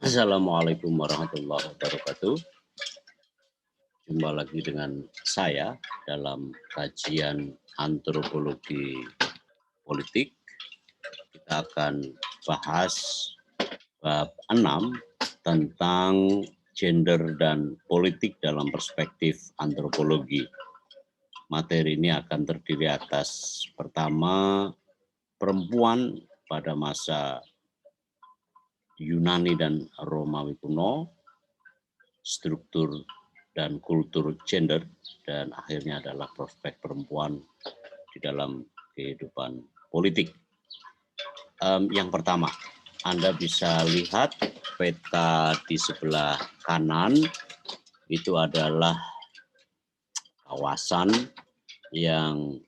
Assalamualaikum warahmatullahi wabarakatuh. Jumpa lagi dengan saya dalam kajian antropologi politik. Kita akan bahas bab 6 tentang gender dan politik dalam perspektif antropologi. Materi ini akan terdiri atas pertama, perempuan pada masa Yunani dan Romawi kuno, struktur dan kultur gender, dan akhirnya adalah prospek perempuan di dalam kehidupan politik. Yang pertama, Anda bisa lihat peta di sebelah kanan, itu adalah kawasan yang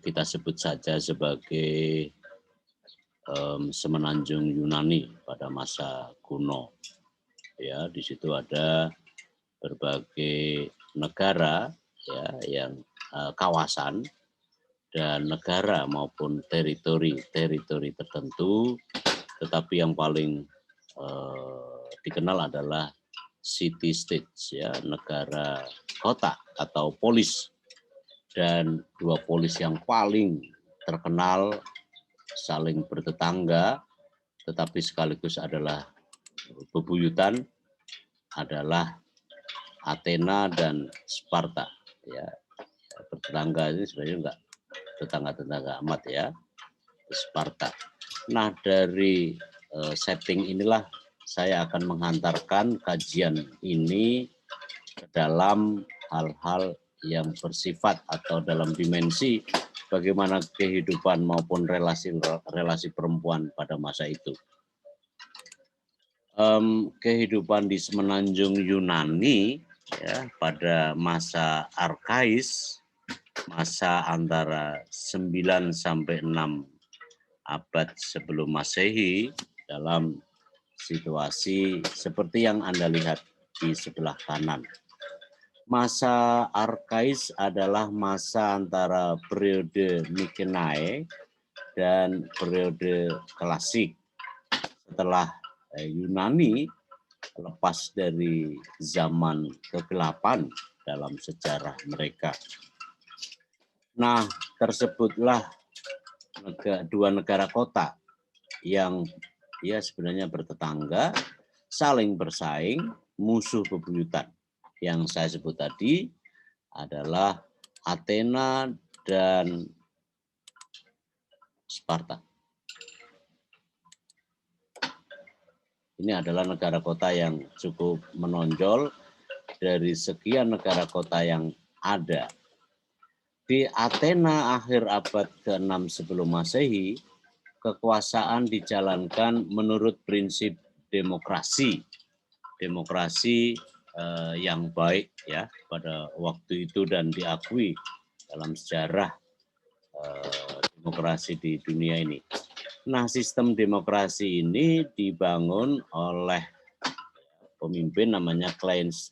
kita sebut saja sebagai semenanjung Yunani pada masa kuno. Ya, di situ ada berbagai negara ya yang kawasan dan negara maupun teritori tertentu, tetapi yang paling dikenal adalah city states ya, negara kota atau polis. Dan dua polis yang paling terkenal saling bertetangga tetapi sekaligus adalah bebuyutan adalah Athena dan Sparta ya. Bertetangga ini sebenarnya enggak tetangga-tetangga amat ya, Sparta. Nah, dari setting inilah saya akan menghantarkan kajian ini ke dalam hal-hal yang bersifat atau dalam dimensi bagaimana kehidupan maupun relasi perempuan pada masa itu. Kehidupan di semenanjung Yunani ya, pada masa Arkais, masa antara 9 sampai 6 abad sebelum Masehi, dalam situasi seperti yang Anda lihat di sebelah kanan. Masa Arkais adalah masa antara periode Mikenae dan periode klasik. Setelah Yunani lepas dari zaman kegelapan dalam sejarah mereka. Nah, tersebutlah dua negara kota yang ya sebenarnya bertetangga, saling bersaing, musuh bebuyutan. Yang saya sebut tadi adalah Athena dan Sparta. Ini adalah negara kota yang cukup menonjol dari sekian negara kota yang ada. Di Athena akhir abad ke-6 sebelum Masehi, kekuasaan dijalankan menurut prinsip demokrasi. Demokrasi yang baik ya pada waktu itu dan diakui dalam sejarah demokrasi di dunia ini. Nah, sistem demokrasi ini dibangun oleh pemimpin namanya Cleanthes.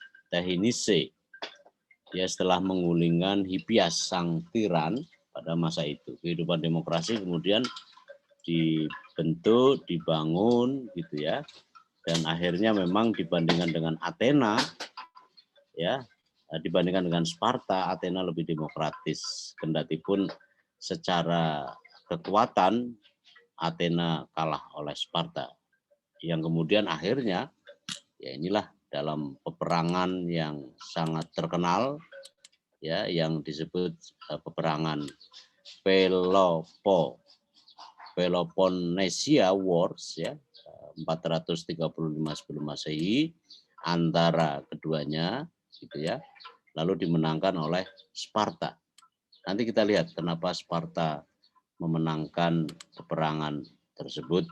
Ya, setelah menggulingkan Hippias sang tiran pada masa itu. Kehidupan demokrasi kemudian dibentuk, dibangun gitu ya. Dan akhirnya memang dibandingkan dengan Athena ya, dibandingkan dengan Sparta, Athena lebih demokratis. Kendatipun secara kekuatan Athena kalah oleh Sparta. Yang kemudian akhirnya ya inilah dalam peperangan yang sangat terkenal ya yang disebut peperangan Peloponnesia Wars ya, 435 sebelum Masehi antara keduanya gitu ya. Lalu dimenangkan oleh Sparta. Nanti kita lihat kenapa Sparta memenangkan peperangan tersebut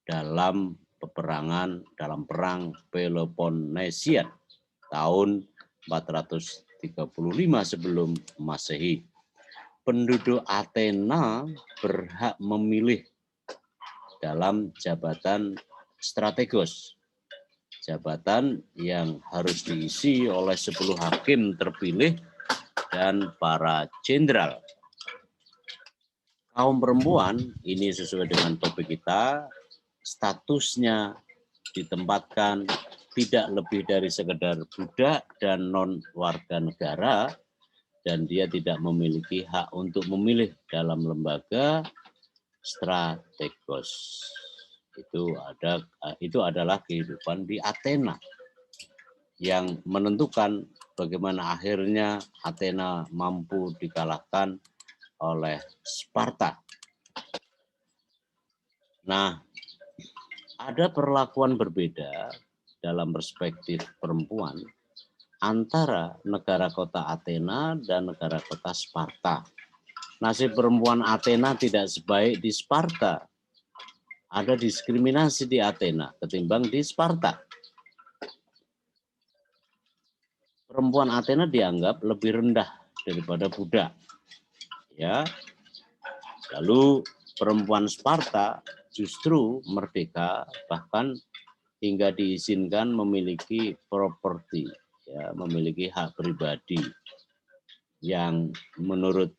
dalam perang Peloponnesian tahun 435 sebelum Masehi. Penduduk Athena berhak memilih dalam jabatan strategos. Jabatan yang harus diisi oleh 10 hakim terpilih dan para jenderal. Kaum perempuan, ini sesuai dengan topik kita, statusnya ditempatkan tidak lebih dari sekedar budak dan non warga negara, dan dia tidak memiliki hak untuk memilih dalam lembaga strategos. Itu adalah kehidupan di Athena yang menentukan bagaimana akhirnya Athena mampu dikalahkan oleh Sparta. Nah, ada perlakuan berbeda dalam perspektif perempuan antara negara kota Athena dan negara kota Sparta. Nasib perempuan Athena tidak sebaik di Sparta. Ada diskriminasi di Athena ketimbang di Sparta. Perempuan Athena dianggap lebih rendah daripada budak. Ya. Lalu perempuan Sparta justru merdeka, bahkan hingga diizinkan memiliki properti, ya, memiliki hak pribadi yang menurut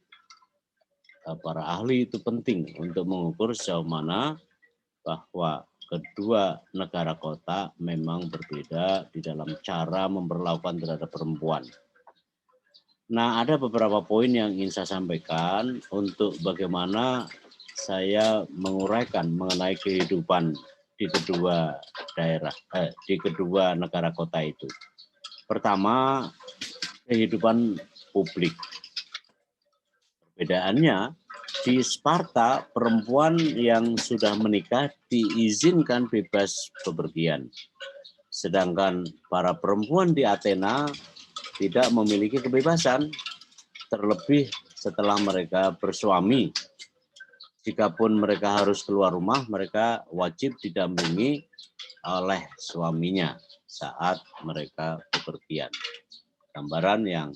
para ahli itu penting untuk mengukur sejauh mana bahwa kedua negara kota memang berbeda di dalam cara memperlakukan terhadap perempuan. Nah, ada beberapa poin yang ingin saya sampaikan untuk bagaimana saya menguraikan mengenai kehidupan di kedua di kedua negara kota itu. Pertama, kehidupan publik. Perbedaannya, di Sparta, perempuan yang sudah menikah diizinkan bebas bepergian. Sedangkan para perempuan di Athena tidak memiliki kebebasan, terlebih setelah mereka bersuami. Jikapun mereka harus keluar rumah, mereka wajib didampingi oleh suaminya saat mereka bepergian. Gambaran yang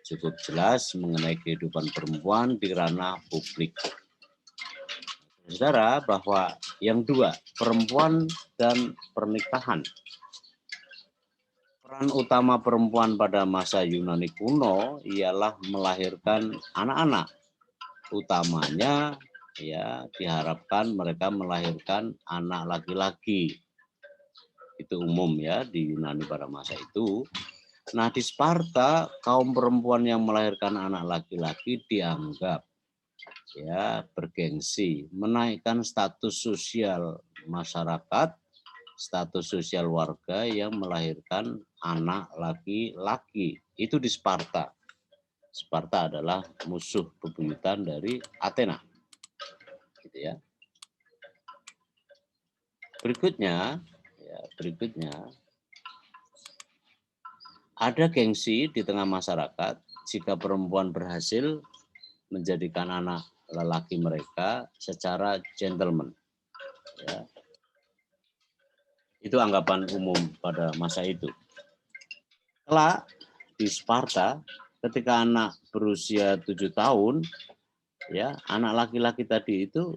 cukup jelas mengenai kehidupan perempuan di ranah publik. Saudara, bahwa yang dua, perempuan dan pernikahan. Peran utama perempuan pada masa Yunani kuno ialah melahirkan anak-anak. Utamanya ya diharapkan mereka melahirkan anak laki-laki. Itu umum ya di Yunani pada masa itu. Nah, di Sparta kaum perempuan yang melahirkan anak laki-laki dianggap ya bergengsi, menaikkan status sosial masyarakat, status sosial warga yang melahirkan anak laki-laki. Itu di Sparta. Sparta adalah musuh bebuyutan dari Athena. Gitu ya. Berikutnya ada gengsi di tengah masyarakat jika perempuan berhasil menjadikan anak lelaki mereka secara gentleman. Ya. Itu anggapan umum pada masa itu. Kelak di Sparta, ketika anak berusia 7 tahun, ya anak laki-laki tadi itu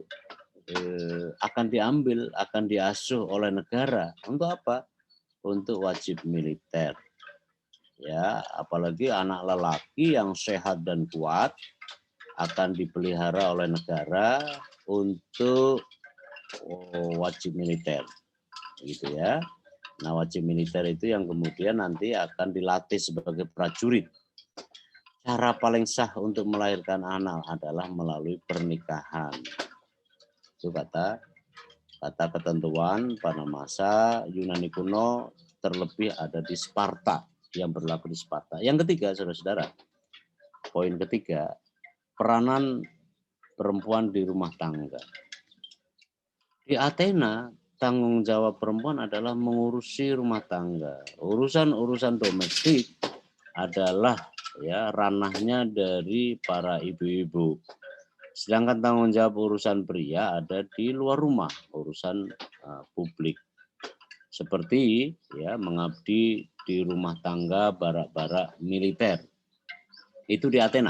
akan diambil, akan diasuh oleh negara. Untuk apa? Untuk wajib militer. Ya, apalagi anak lelaki yang sehat dan kuat akan dipelihara oleh negara untuk wajib militer, gitu ya. Nah, wajib militer itu yang kemudian nanti akan dilatih sebagai prajurit. Cara paling sah untuk melahirkan anak adalah melalui pernikahan. Itu kata ketentuan pada masa Yunani kuno, terlebih ada di Sparta, yang berlaku di Sparta. Yang ketiga, saudara-saudara, poin ketiga, peranan perempuan di rumah tangga. Di Athena, tanggung jawab perempuan adalah mengurusi rumah tangga. Urusan-urusan domestik adalah ya ranahnya dari para ibu-ibu. Sedangkan tanggung jawab urusan pria ada di luar rumah, urusan publik. Seperti ya mengabdi di rumah tangga barak-barak militer. Itu di Athena.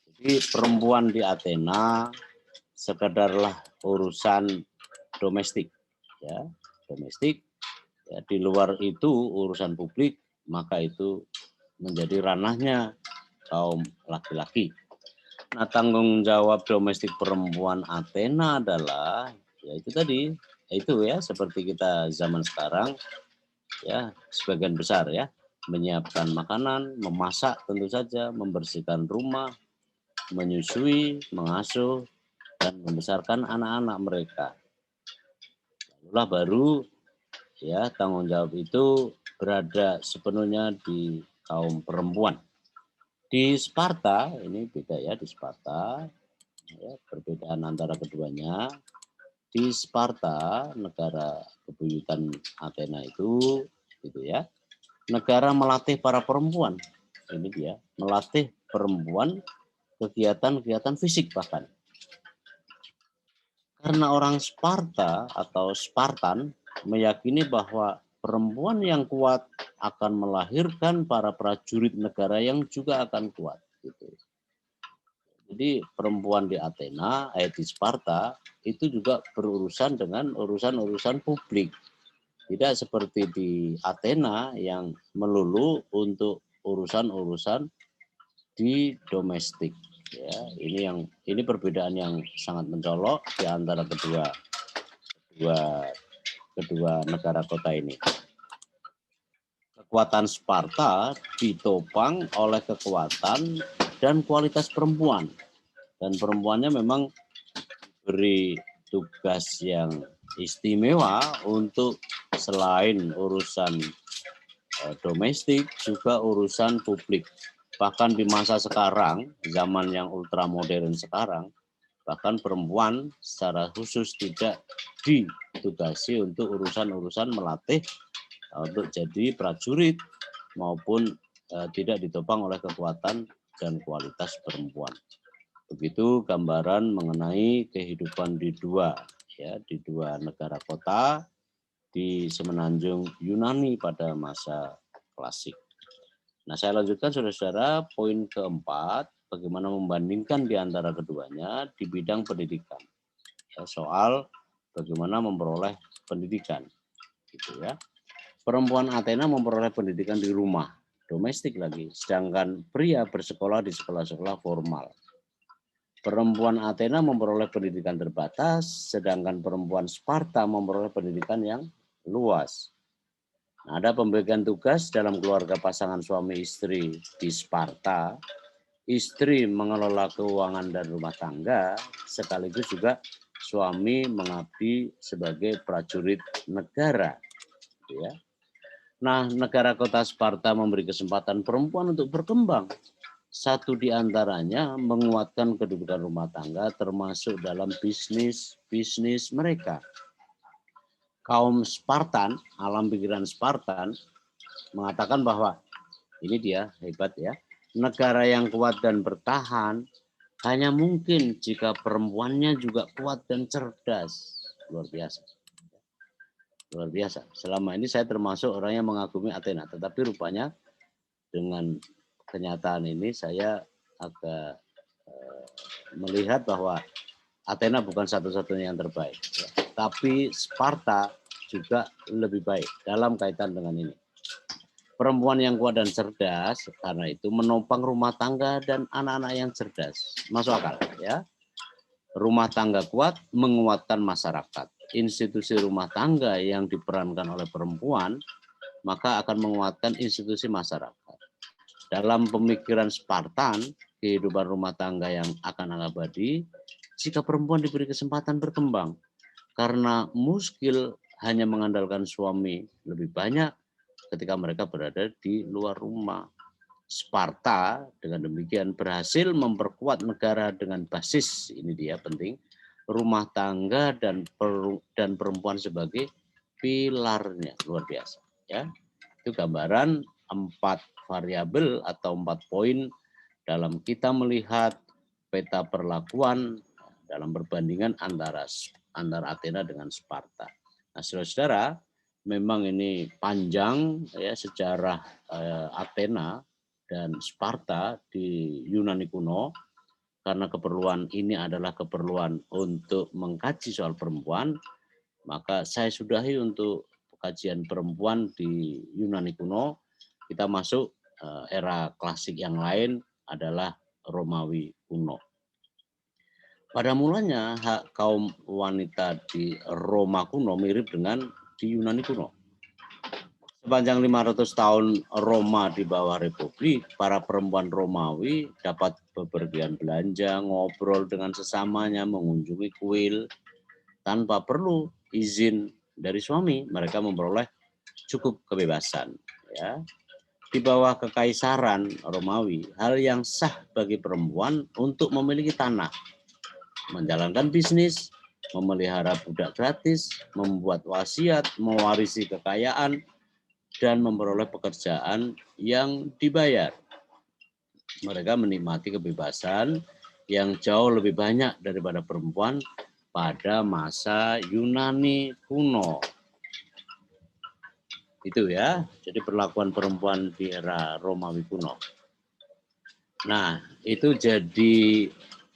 Jadi perempuan di Athena sekedarlah urusan domestik, ya domestik. Ya, di luar itu urusan publik, maka itu menjadi ranahnya kaum laki-laki. Nah, tanggung jawab domestik perempuan Athena adalah, ya itu tadi, itu ya seperti kita zaman sekarang ya sebagian besar ya menyiapkan makanan, memasak tentu saja, membersihkan rumah, menyusui, mengasuh dan membesarkan anak-anak mereka. Lalu baru ya tanggung jawab itu berada sepenuhnya di kaum perempuan. Di Sparta ini beda ya di Sparta ya, perbedaan antara keduanya. Di Sparta negara bebuyutan Athena itu gitu ya. Negara melatih para perempuan. Ini dia, melatih perempuan kegiatan-kegiatan fisik bahkan. Karena orang Sparta atau Spartan meyakini bahwa perempuan yang kuat akan melahirkan para prajurit negara yang juga akan kuat. Gitu. Jadi perempuan di Athena, di Sparta, itu juga berurusan dengan urusan-urusan publik. Tidak seperti di Athena yang melulu untuk urusan-urusan di domestik. Ya, ini perbedaan yang sangat mencolok di antara kedua negara kota ini. Kekuatan Sparta ditopang oleh kekuatan dan kualitas perempuan. Dan perempuannya memang beri tugas yang istimewa untuk selain urusan domestik juga urusan publik. Bahkan di masa sekarang, zaman yang ultramodern sekarang, bahkan perempuan secara khusus tidak ditugasi untuk urusan-urusan melatih untuk jadi prajurit maupun tidak ditopang oleh kekuatan dan kualitas perempuan. Begitu gambaran mengenai kehidupan di dua negara kota di semenanjung Yunani pada masa klasik. Nah, saya lanjutkan saudara-saudara poin keempat, bagaimana membandingkan di antara keduanya di bidang pendidikan. Ya, soal bagaimana memperoleh pendidikan, gitu ya. Perempuan Athena memperoleh pendidikan di rumah, domestik lagi, sedangkan pria bersekolah di sekolah-sekolah formal. Perempuan Athena memperoleh pendidikan terbatas, sedangkan perempuan Sparta memperoleh pendidikan yang luas. Nah, ada pembagian tugas dalam keluarga pasangan suami istri di Sparta. Istri mengelola keuangan dan rumah tangga, sekaligus juga suami mengabdi sebagai prajurit negara. Ya. Nah, negara kota Sparta memberi kesempatan perempuan untuk berkembang. Satu di antaranya menguatkan kedudukan rumah tangga termasuk dalam bisnis mereka. Kaum Spartan, alam pikiran Spartan, mengatakan bahwa ini dia hebat ya, negara yang kuat dan bertahan hanya mungkin jika perempuannya juga kuat dan cerdas. Luar biasa. Luar biasa. Selama ini saya termasuk orang yang mengagumi Athena, tetapi rupanya dengan kenyataan ini saya agak melihat bahwa Athena bukan satu-satunya yang terbaik, ya. Tapi Sparta juga lebih baik dalam kaitan dengan ini. Perempuan yang kuat dan cerdas karena itu menopang rumah tangga dan anak-anak yang cerdas. Masuk akal ya. Rumah tangga kuat menguatkan masyarakat. Institusi rumah tangga yang diperankan oleh perempuan maka akan menguatkan institusi masyarakat. Dalam pemikiran Spartan, kehidupan rumah tangga yang akan abadi jika perempuan diberi kesempatan berkembang. Karena muskil hanya mengandalkan suami lebih banyak ketika mereka berada di luar rumah. Sparta dengan demikian berhasil memperkuat negara dengan basis, ini dia penting, rumah tangga dan perempuan sebagai pilarnya. Luar biasa ya. Itu gambaran 4 variabel atau 4 poin dalam kita melihat peta perlakuan dalam perbandingan antara Athena dengan Sparta. Nah, saudara-saudara, memang ini panjang ya sejarah Athena dan Sparta di Yunani kuno, karena keperluan ini adalah keperluan untuk mengkaji soal perempuan, maka saya sudahi untuk kajian perempuan di Yunani kuno. Kita masuk era klasik yang lain adalah Romawi kuno. Pada mulanya hak kaum wanita di Roma kuno mirip dengan di Yunani kuno. Sepanjang 500 tahun Roma di bawah Republik, para perempuan Romawi dapat bepergian belanja, ngobrol dengan sesamanya, mengunjungi kuil, tanpa perlu izin dari suami. Mereka memperoleh cukup kebebasan. Ya. Di bawah kekaisaran Romawi, hal yang sah bagi perempuan untuk memiliki tanah, menjalankan bisnis, memelihara budak gratis, membuat wasiat, mewarisi kekayaan, dan memperoleh pekerjaan yang dibayar. Mereka menikmati kebebasan yang jauh lebih banyak daripada perempuan pada masa Yunani kuno. Itu ya, jadi perlakuan perempuan di era Romawi kuno. Nah, itu jadi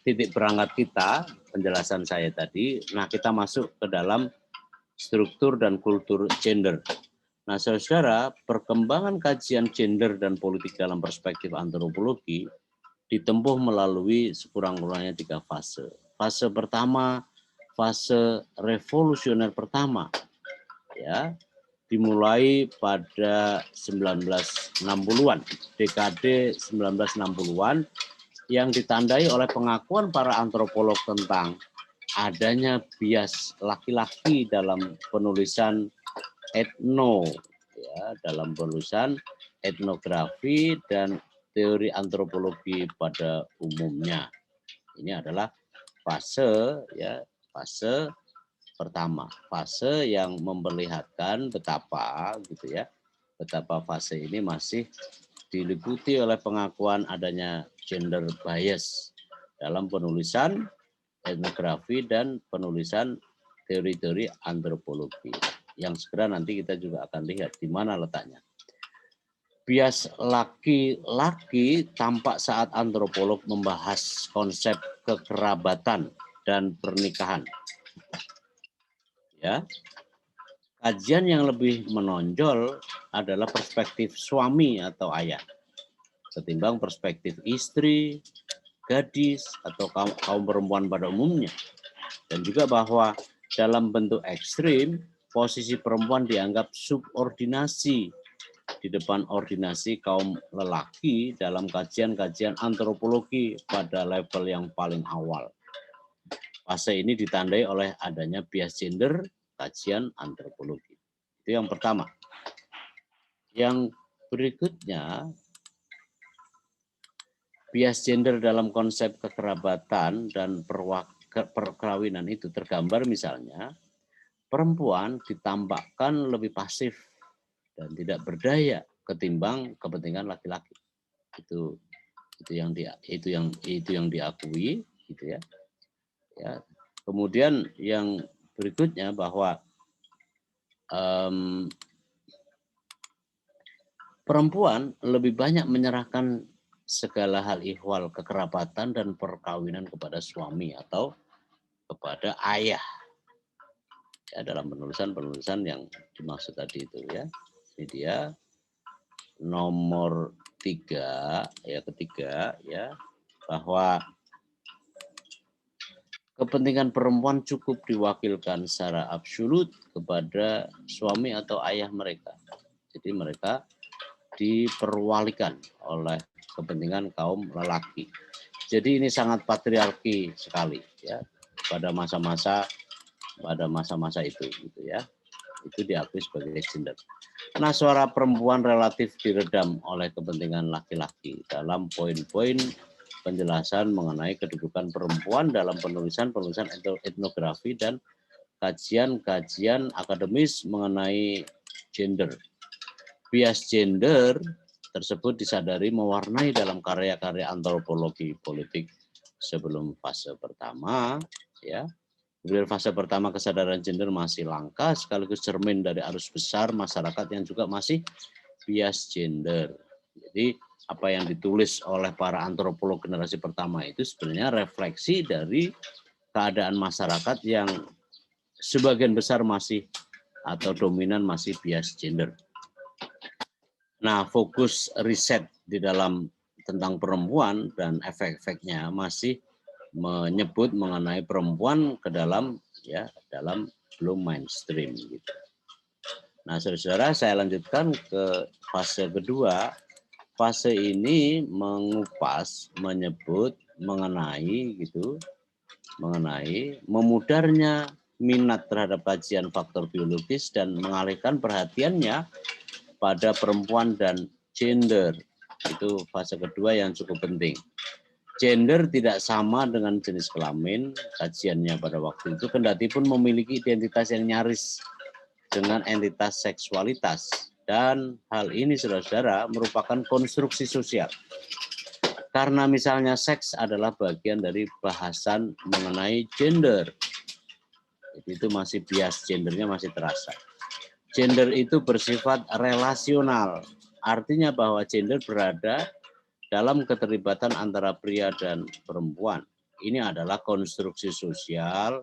titik berangkat kita, penjelasan saya tadi. Nah, kita masuk ke dalam struktur dan kultur gender. Nah, saudara, perkembangan kajian gender dan politik dalam perspektif antropologi ditempuh melalui sekurang-kurangnya 3 fase. Fase pertama, fase revolusioner pertama, ya, dimulai pada 1960-an, dekade 1960-an, yang ditandai oleh pengakuan para antropolog tentang adanya bias laki-laki dalam penulisan dalam penulisan etnografi dan teori antropologi pada umumnya. Ini adalah fase pertama, fase yang memperlihatkan betapa betapa fase ini masih diliputi oleh pengakuan adanya gender bias dalam penulisan etnografi dan penulisan teori-teori antropologi. Yang segera nanti kita juga akan lihat di mana letaknya. Bias laki-laki tampak saat antropolog membahas konsep kekerabatan dan pernikahan. Ya. Kajian yang lebih menonjol adalah perspektif suami atau ayah ketimbang perspektif istri, gadis, atau kaum perempuan pada umumnya. Dan juga bahwa dalam bentuk ekstrim, posisi perempuan dianggap subordinasi di depan ordinasi kaum lelaki dalam kajian-kajian antropologi pada level yang paling awal. Fase ini ditandai oleh adanya bias gender kajian antropologi. Itu yang pertama. Yang berikutnya, bias gender dalam konsep kekerabatan dan perkawinan itu tergambar misalnya perempuan ditampakkan lebih pasif dan tidak berdaya ketimbang kepentingan laki-laki. Itu yang diakui gitu ya. Ya. Kemudian yang berikutnya bahwa perempuan lebih banyak menyerahkan segala hal ihwal kekerabatan dan perkawinan kepada suami atau kepada ayah. Ya, dalam penulisan yang dimaksud tadi itu ya. Ini dia nomor 3 ya, ketiga ya, bahwa kepentingan perempuan cukup diwakilkan secara absolut kepada suami atau ayah mereka. Jadi mereka diperwalikan oleh kepentingan kaum lelaki. Jadi ini sangat patriarki sekali ya pada masa-masa itu gitu ya. Itu diakui sebagai gender. Nah, suara perempuan relatif diredam oleh kepentingan laki-laki dalam poin-poin penjelasan mengenai kedudukan perempuan dalam penulisan etnografi dan kajian-kajian akademis mengenai gender. Bias gender tersebut disadari mewarnai dalam karya-karya antropologi politik sebelum fase pertama ya. Kemudian fase pertama kesadaran gender masih langka sekaligus cermin dari arus besar masyarakat yang juga masih bias gender. Jadi apa yang ditulis oleh para antropolog generasi pertama itu sebenarnya refleksi dari keadaan masyarakat yang sebagian besar masih atau dominan masih bias gender. Nah, fokus riset di dalam tentang perempuan dan efek-efeknya masih menyebut mengenai perempuan ke dalam belum mainstream gitu. Nah, saudara, saya lanjutkan ke fase kedua. Fase ini mengupas, menyebut mengenai memudarnya minat terhadap kajian faktor biologis dan mengalihkan perhatiannya pada perempuan dan gender. Itu fase kedua yang cukup penting. Gender tidak sama dengan jenis kelamin, kajiannya pada waktu itu kendati pun memiliki identitas yang nyaris dengan entitas seksualitas. Dan hal ini saudara-saudara merupakan konstruksi sosial. Karena misalnya seks adalah bagian dari bahasan mengenai gender. Jadi itu masih bias gendernya masih terasa. Gender itu bersifat relasional. Artinya bahwa gender berada dalam keterlibatan antara pria dan perempuan. Ini adalah konstruksi sosial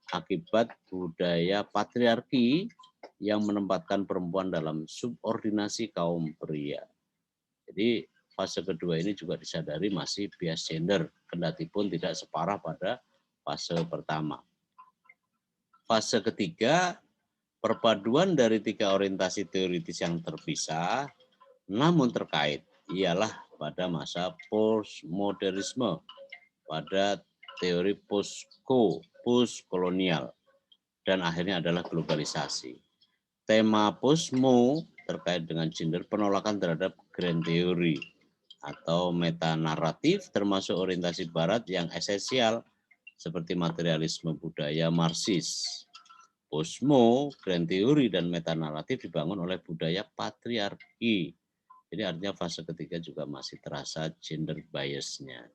akibat budaya patriarki yang menempatkan perempuan dalam subordinasi kaum pria. Jadi fase kedua ini juga disadari masih bias gender, kendati pun tidak separah pada fase pertama. Fase ketiga, perpaduan dari tiga orientasi teoritis yang terpisah, namun terkait, ialah pada masa postmodernisme, pada teori postkolonial, dan akhirnya adalah globalisasi. Tema postmo terkait dengan gender, penolakan terhadap grand theory atau metanaratif, termasuk orientasi barat yang esensial seperti materialisme budaya Marxis. Postmo, grand theory, dan metanaratif dibangun oleh budaya patriarki. Jadi artinya fase ketiga juga masih terasa gender bias-nya.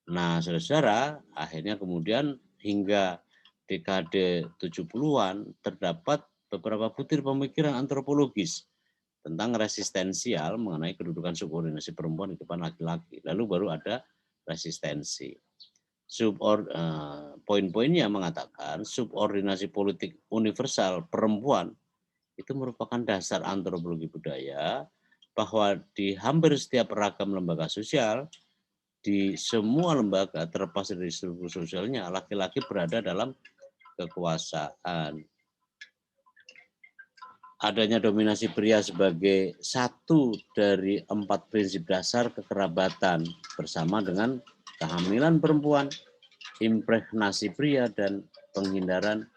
Nah, saudara-saudara, akhirnya kemudian hingga dekade 70-an terdapat beberapa butir pemikiran antropologis tentang resistensial mengenai kedudukan subordinasi perempuan di depan laki-laki. Lalu baru ada resistensi. Poin-poinnya mengatakan subordinasi politik universal perempuan itu merupakan dasar antropologi budaya, bahwa di hampir setiap ragam lembaga sosial, di semua lembaga terlepas dari struktur sosialnya, laki-laki berada dalam kekuasaan. Adanya dominasi pria sebagai satu dari 4 prinsip dasar kekerabatan bersama dengan kehamilan perempuan, impregnasi pria, dan penghindaran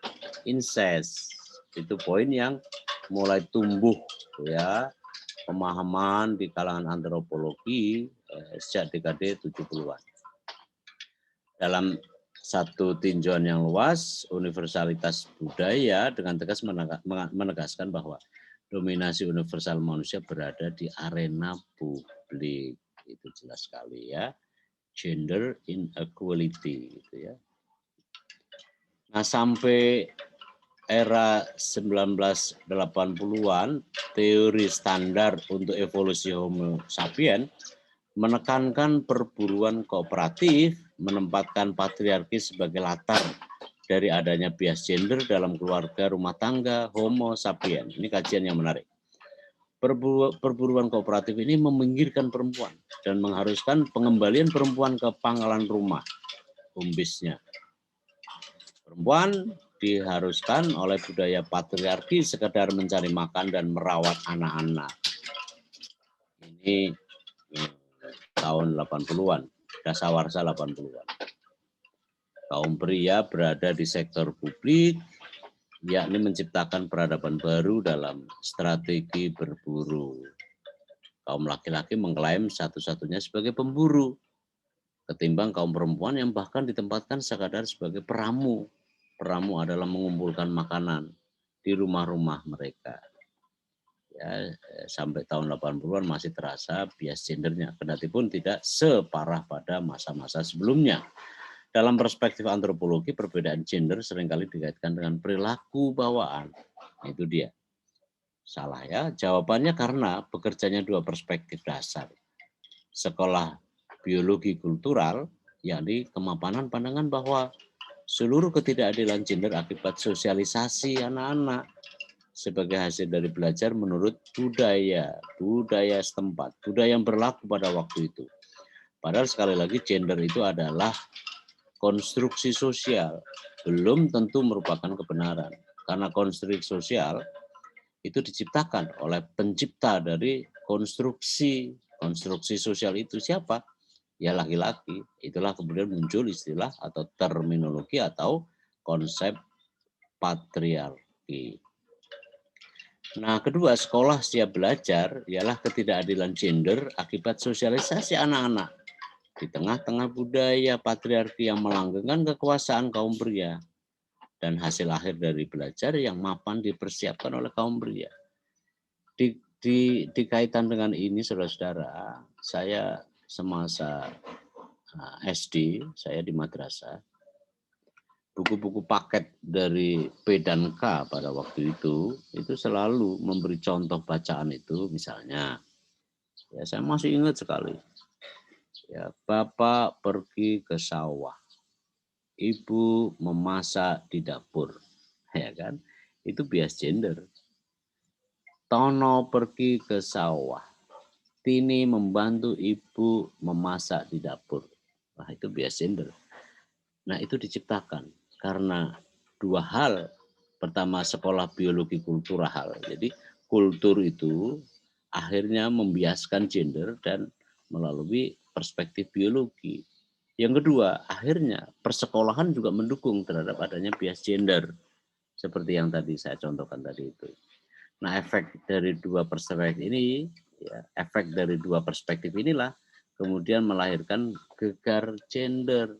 incest. Itu poin yang mulai tumbuh ya, pemahaman di kalangan antropologi sejak dekade 70-an. Dalam satu tinjauan yang luas, universalitas budaya dengan tegas menegaskan bahwa dominasi universal manusia berada di arena publik. Itu jelas sekali ya. Gender inequality gitu ya. Nah, sampai era 1980-an, teori standar untuk evolusi Homo sapiens menekankan perburuan kooperatif, menempatkan patriarki sebagai latar dari adanya bias gender dalam keluarga rumah tangga Homo sapiens. Ini kajian yang menarik. Perburuan kooperatif ini meminggirkan perempuan dan mengharuskan pengembalian perempuan ke pangkalan rumah, home-base-nya. Perempuan diharuskan oleh budaya patriarki sekedar mencari makan dan merawat anak-anak. Ini tahun 80-an, dasawarsa 80-an. Kaum pria berada di sektor publik, yakni menciptakan peradaban baru dalam strategi berburu. Kaum laki-laki mengklaim satu-satunya sebagai pemburu, ketimbang kaum perempuan yang bahkan ditempatkan sekadar sebagai peramu. Peramu adalah mengumpulkan makanan di rumah-rumah mereka. Ya, sampai tahun 80-an masih terasa bias gendernya, kendati pun tidak separah pada masa-masa sebelumnya. Dalam perspektif antropologi, perbedaan gender seringkali dikaitkan dengan perilaku bawaan. Itu dia. Salah ya, jawabannya karena bekerjanya dua perspektif dasar. Sekolah biologi kultural, yakni kemapanan pandangan bahwa seluruh ketidakadilan gender akibat sosialisasi anak-anak sebagai hasil dari belajar menurut budaya setempat, budaya yang berlaku pada waktu itu. Padahal sekali lagi gender itu adalah konstruksi sosial belum tentu merupakan kebenaran. Karena konstruksi sosial itu diciptakan oleh pencipta dari konstruksi sosial itu siapa? Ya laki-laki. Itulah kemudian muncul istilah atau terminologi atau konsep patriarki. Nah, kedua, sekolah siap belajar ialah ketidakadilan gender akibat sosialisasi anak-anak di tengah-tengah budaya patriarki yang melanggengkan kekuasaan kaum pria dan hasil akhir dari belajar yang mapan dipersiapkan oleh kaum pria. Dikaitan dengan ini, saudara-saudara, saya semasa SD, saya di madrasah, buku-buku paket dari P dan K pada waktu itu selalu memberi contoh bacaan itu, misalnya, ya saya masih ingat sekali, ya, bapak pergi ke sawah, ibu memasak di dapur, ya kan? Itu bias gender. Tono pergi ke sawah, Tini membantu ibu memasak di dapur. Nah, itu bias gender. Nah, itu diciptakan karena dua hal. Pertama, sekolah biologi kultural. Jadi kultur itu akhirnya membiaskan gender dan melalui perspektif biologi. Yang kedua, akhirnya persekolahan juga mendukung terhadap adanya bias gender. Seperti yang tadi saya contohkan tadi itu. Nah, efek dari dua perspektif ini, ya, efek dari dua perspektif inilah kemudian melahirkan gegar gender.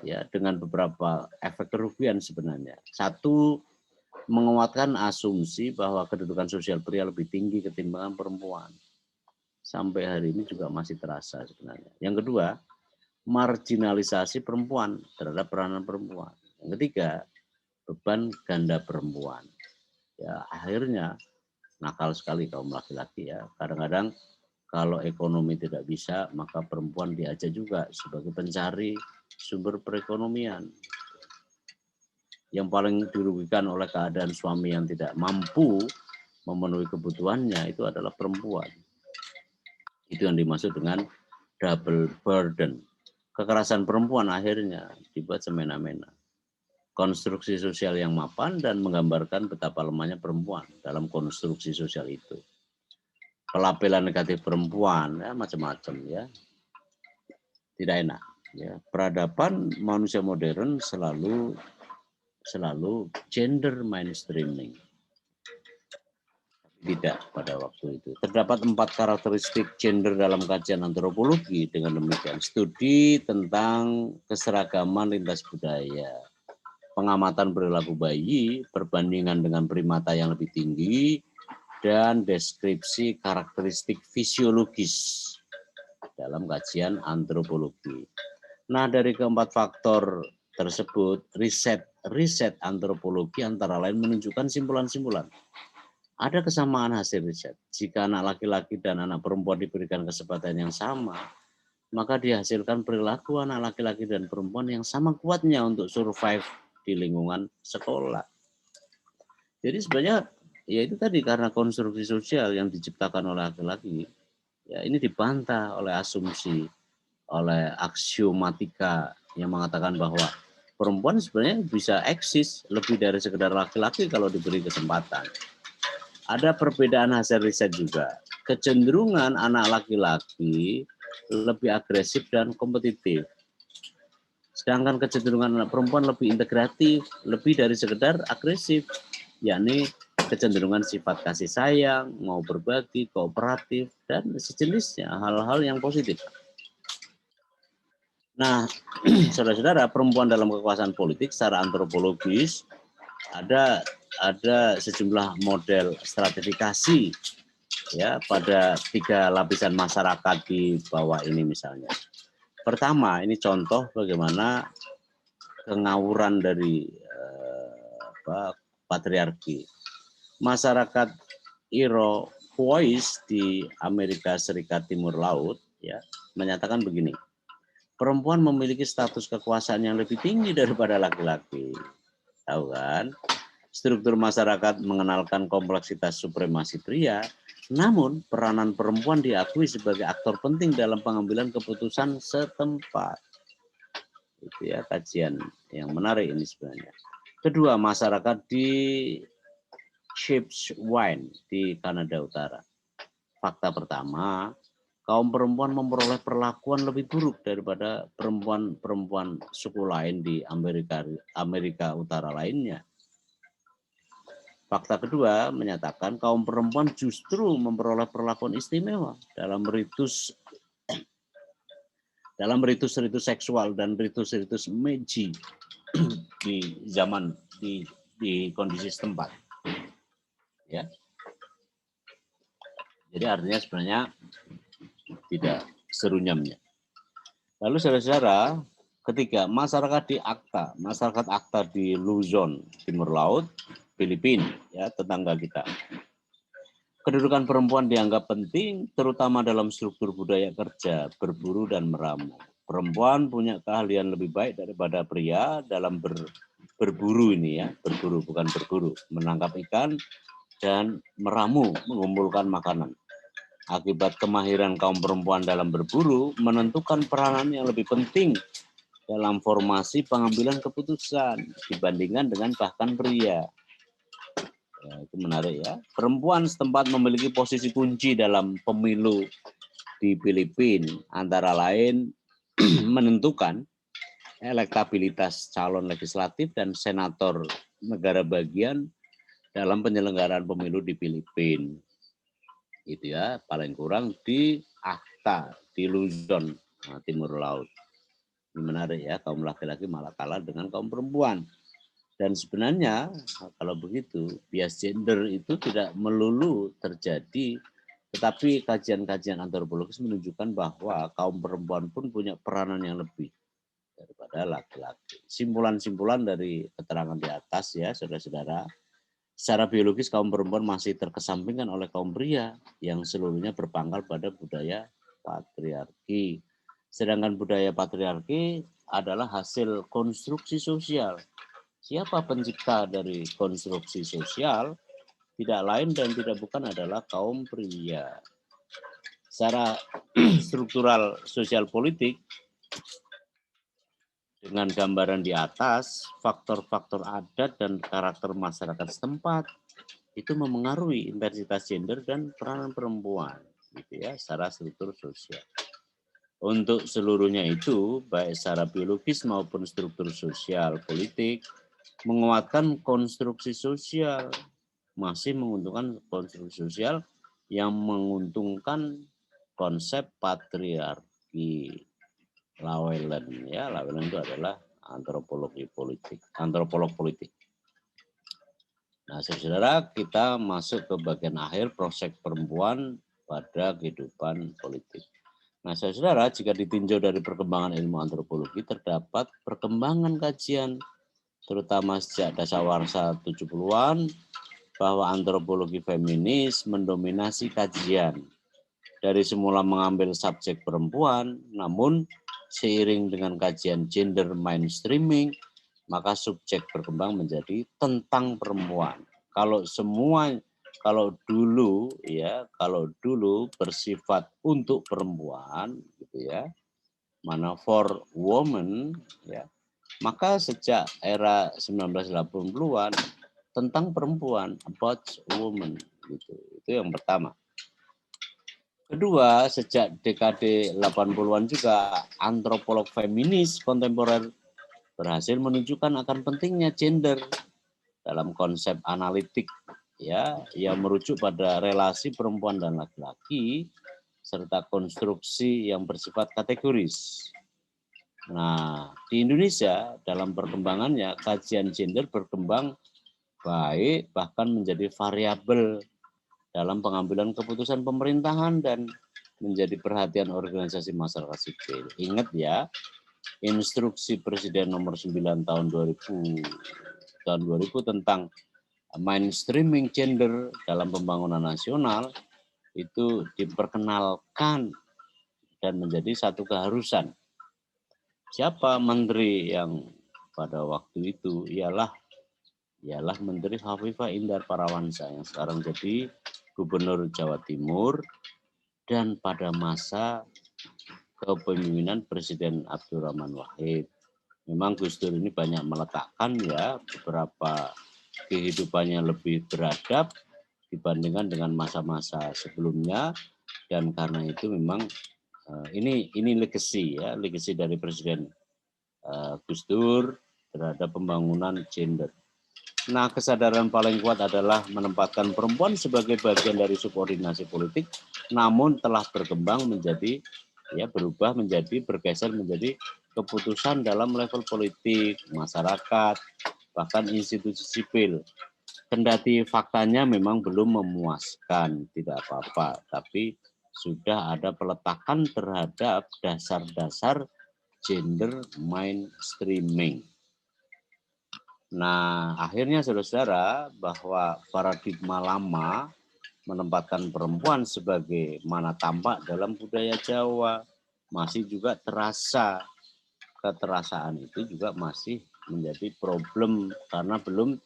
Ya, dengan beberapa efek kerugian sebenarnya. Satu, menguatkan asumsi bahwa kedudukan sosial pria lebih tinggi ketimbang perempuan. Sampai hari ini juga masih terasa sebenarnya. Yang kedua, marginalisasi perempuan terhadap peranan perempuan. Yang ketiga, beban ganda perempuan. Ya, akhirnya nakal sekali kaum laki-laki ya. Kadang-kadang kalau ekonomi tidak bisa, maka perempuan diajak juga sebagai pencari sumber perekonomian. Yang paling dirugikan oleh keadaan suami yang tidak mampu memenuhi kebutuhannya itu adalah perempuan. Itu yang dimaksud dengan double burden. Kekerasan perempuan akhirnya dibuat semena-mena. Konstruksi sosial yang mapan dan menggambarkan betapa lemahnya perempuan dalam konstruksi sosial itu. Pelabelan negatif perempuan, ya, macam-macam ya. Tidak enak. Ya, peradaban manusia modern selalu gender mainstreaming. Tidak pada waktu itu. Terdapat 4 karakteristik gender dalam kajian antropologi. Dengan demikian, studi tentang keseragaman lintas budaya, pengamatan perilaku bayi, perbandingan dengan primata yang lebih tinggi, dan deskripsi karakteristik fisiologis dalam kajian antropologi. Nah, dari keempat faktor tersebut, riset antropologi antara lain menunjukkan simpulan-simpulan. Ada kesamaan hasil riset. Jika anak laki-laki dan anak perempuan diberikan kesempatan yang sama, maka dihasilkan perilaku anak laki-laki dan perempuan yang sama kuatnya untuk survive di lingkungan sekolah. Jadi sebenarnya ya itu tadi karena konstruksi sosial yang diciptakan oleh laki-laki, ya ini dibantah oleh asumsi, oleh aksiomatika yang mengatakan bahwa perempuan sebenarnya bisa eksis lebih dari sekedar laki-laki kalau diberi kesempatan. Ada perbedaan hasil riset juga. Kecenderungan anak laki-laki lebih agresif dan kompetitif. Sedangkan kecenderungan anak perempuan lebih integratif, lebih dari sekedar agresif, yakni kecenderungan sifat kasih sayang, mau berbagi, kooperatif, dan sejenisnya, hal-hal yang positif. Nah, saudara-saudara, perempuan dalam kekuasaan politik secara antropologis ada sejumlah model stratifikasi ya pada 3 lapisan masyarakat di bawah ini misalnya. Pertama, ini contoh bagaimana kengawuran dari patriarki. Masyarakat Iroquois di Amerika Serikat Timur Laut ya menyatakan begini. Perempuan memiliki status kekuasaan yang lebih tinggi daripada laki-laki. Tahu kan? Struktur masyarakat mengenalkan kompleksitas supremasi pria, namun peranan perempuan diakui sebagai aktor penting dalam pengambilan keputusan setempat. ya, kajian yang menarik ini sebenarnya. Kedua, masyarakat di Shipswine di Kanada Utara. Fakta pertama, kaum perempuan memperoleh perlakuan lebih buruk daripada perempuan-perempuan suku lain di Amerika Utara lainnya. Fakta kedua menyatakan kaum perempuan justru memperoleh perlakuan istimewa dalam ritus seksual dan ritus Meiji di zaman di kondisi setempat. Ya. Jadi artinya sebenarnya tidak serunyamnya. Lalu saudara-saudara, ketiga, masyarakat ACTA di Luzon, Timur Laut, Filipina, ya, tetangga kita. Kedudukan perempuan dianggap penting, terutama dalam struktur budaya kerja, berburu dan meramu. Perempuan punya keahlian lebih baik daripada pria dalam berburu ini ya, berburu bukan berburu, menangkap ikan dan meramu, mengumpulkan makanan. Akibat kemahiran kaum perempuan dalam berburu menentukan peranan yang lebih penting dalam formasi pengambilan keputusan dibandingkan dengan bahkan pria. Ya, itu menarik ya. Perempuan setempat memiliki posisi kunci dalam pemilu di Filipina, antara lain menentukan elektabilitas calon legislatif dan senator negara bagian dalam penyelenggaraan pemilu di Filipina. Itu ya, paling kurang di ACTA, di Luzon, Timur Laut. Ini menarik ya, kaum laki-laki malah kalah dengan kaum perempuan. Dan sebenarnya kalau begitu, bias gender itu tidak melulu terjadi, tetapi kajian-kajian antropologis menunjukkan bahwa kaum perempuan pun punya peranan yang lebih daripada laki-laki. Simpulan-simpulan dari keterangan di atas ya, saudara-saudara, secara biologis kaum perempuan masih terkesampingkan oleh kaum pria yang seluruhnya berpangkal pada budaya patriarki. Sedangkan budaya patriarki adalah hasil konstruksi sosial. Siapa pencipta dari konstruksi sosial? Tidak lain dan tidak bukan adalah kaum pria. Secara struktural sosial politik, dengan gambaran di atas, faktor-faktor adat dan karakter masyarakat setempat itu memengaruhi intensitas gender dan peranan perempuan, gitu ya, secara struktur sosial. Untuk seluruhnya itu, baik secara biologis maupun struktur sosial politik, menguatkan konstruksi sosial, masih menguntungkan konstruksi sosial yang menguntungkan konsep patriarki. Lawelen ya, Lawelen itu adalah antropolog politik. Nah, saudara, kita masuk ke bagian akhir proses perempuan pada kehidupan politik. Nah, saudara, jika ditinjau dari perkembangan ilmu antropologi, terdapat perkembangan kajian, terutama sejak dasawarsa 70-an, bahwa antropologi feminis mendominasi kajian. Dari semula mengambil subjek perempuan, namun seiring dengan kajian gender mainstreaming, maka subjek berkembang menjadi tentang perempuan. Kalau dulu bersifat untuk perempuan, gitu ya, mana for woman, ya, maka sejak era 1980-an tentang perempuan, about woman, gitu. Itu yang pertama. Kedua, sejak dekade 80-an juga antropolog feminis kontemporer berhasil menunjukkan akan pentingnya gender dalam konsep analitik ya, yang merujuk pada relasi perempuan dan laki-laki serta konstruksi yang bersifat kategoris. Nah, di Indonesia dalam perkembangannya kajian gender berkembang baik bahkan menjadi variabel dalam pengambilan keputusan pemerintahan dan menjadi perhatian organisasi masyarakat sipil. Ingat ya, instruksi Presiden nomor 9 tahun 2000 tentang mainstreaming gender dalam pembangunan nasional itu diperkenalkan dan menjadi satu keharusan. Siapa menteri yang pada waktu itu ialah Menteri Khafifah Indar Parawansa yang sekarang jadi Gubernur Jawa Timur, dan pada masa kepemimpinan Presiden Abdurrahman Wahid memang Gus Dur ini banyak meletakkan ya beberapa kehidupannya lebih beradab dibandingkan dengan masa-masa sebelumnya, dan karena itu memang ini legacy ya, legacy dari Presiden Gus Dur terhadap pembangunan gender. Nah, kesadaran paling kuat adalah menempatkan perempuan sebagai bagian dari subordinasi politik, namun telah berkembang menjadi berubah menjadi bergeser menjadi keputusan dalam level politik, masyarakat, bahkan institusi sipil. Kendati faktanya memang belum memuaskan, tidak apa-apa, tapi sudah ada peletakan terhadap dasar-dasar gender mainstreaming. Nah, akhirnya saudara-saudara bahwa paradigma lama menempatkan perempuan sebagai mana tampak dalam budaya Jawa masih juga terasa. Keterasaan itu juga masih menjadi problem karena belum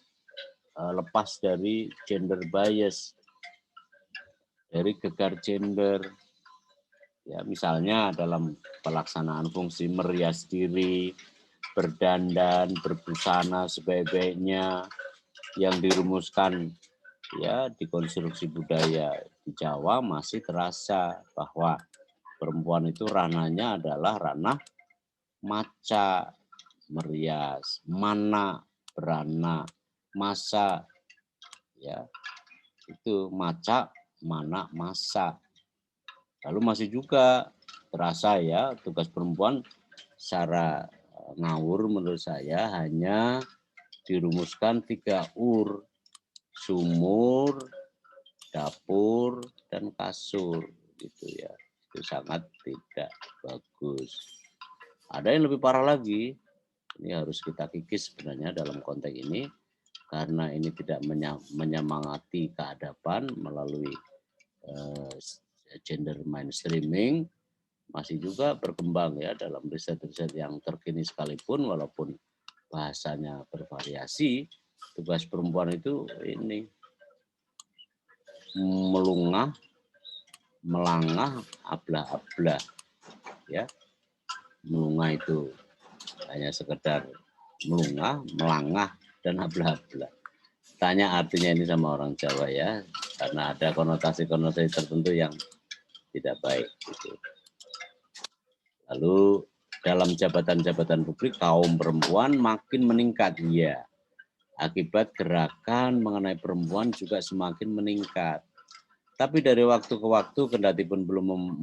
lepas dari gender bias, dari gegar gender. Ya, misalnya dalam pelaksanaan fungsi merias diri, berdandan, berbusana sebaik-baiknya yang dirumuskan ya di konstruksi budaya di Jawa masih terasa bahwa perempuan itu ranahnya adalah ranah maca, merias, mana, berana, masa, ya itu maca, mana, masa. Lalu masih juga terasa ya tugas perempuan secara ngawur menurut saya hanya dirumuskan 3 sumur, dapur, dan kasur gitu ya. Itu sangat tidak bagus. Ada yang lebih parah lagi, ini harus kita kikis sebenarnya dalam konteks ini, karena ini tidak menyemangati keadaban melalui gender mainstreaming, masih juga berkembang ya dalam riset-riset yang terkini sekalipun, walaupun bahasanya bervariasi. Tugas perempuan itu ini melungah, melangah, ablah-ablah ya. Melungah itu hanya sekedar melungah, melangah, dan ablah-ablah. Tanya artinya ini sama orang Jawa ya, karena ada konotasi-konotasi tertentu yang tidak baik gitu. Lalu dalam jabatan-jabatan publik kaum perempuan makin meningkat ya. Akibat gerakan mengenai perempuan juga semakin meningkat. Tapi dari waktu ke waktu kendati pun belum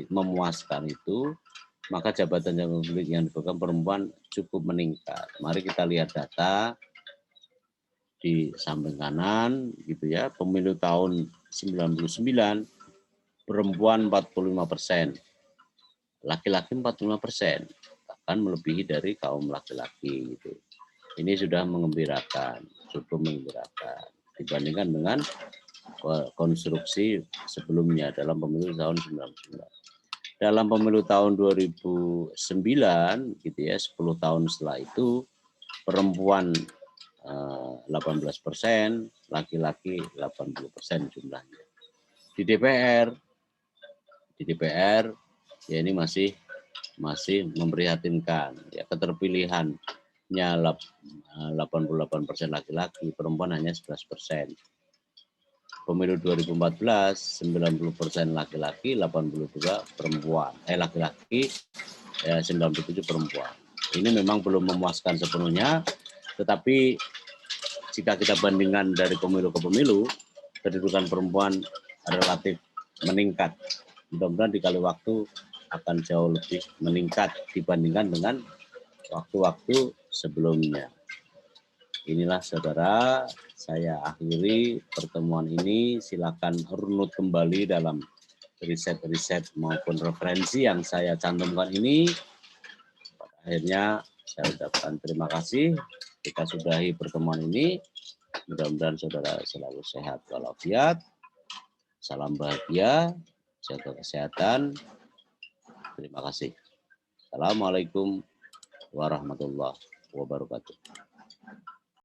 memuaskan itu, maka jabatan-jabatan publik yang dipegang perempuan cukup meningkat. Mari kita lihat data di samping kanan gitu ya. Pemilu tahun 99 perempuan 45%, laki-laki 45%, bahkan melebihi dari kaum laki-laki gitu. Ini sudah mengembirakan, cukup mengembirakan dibandingkan dengan konstruksi sebelumnya dalam pemilu tahun 99. Dalam pemilu tahun 2009 gitu ya, 10 tahun setelah itu perempuan 18%, laki-laki 80% jumlahnya. Di DPR ya ini masih memprihatinkan ya, keterpilihannya 88% laki-laki, perempuan hanya 11%. Pemilu 2014 90% laki-laki, 82 perempuan. Laki-laki 97 perempuan. Ini memang belum memuaskan sepenuhnya, tetapi jika kita bandingkan dari pemilu ke pemilu, kedudukan perempuan relatif meningkat. Mudah-mudahan di kali waktu akan jauh lebih meningkat dibandingkan dengan waktu-waktu sebelumnya. Inilah saudara, saya akhiri pertemuan ini. Silakan runut kembali dalam riset-riset maupun referensi yang saya cantumkan ini. Akhirnya saya ucapkan terima kasih. Kita sudahi pertemuan ini. Mudah-mudahan saudara selalu sehat walafiat. Salam bahagia, jaga kesehatan. Terima kasih. Assalamualaikum warahmatullahi wabarakatuh.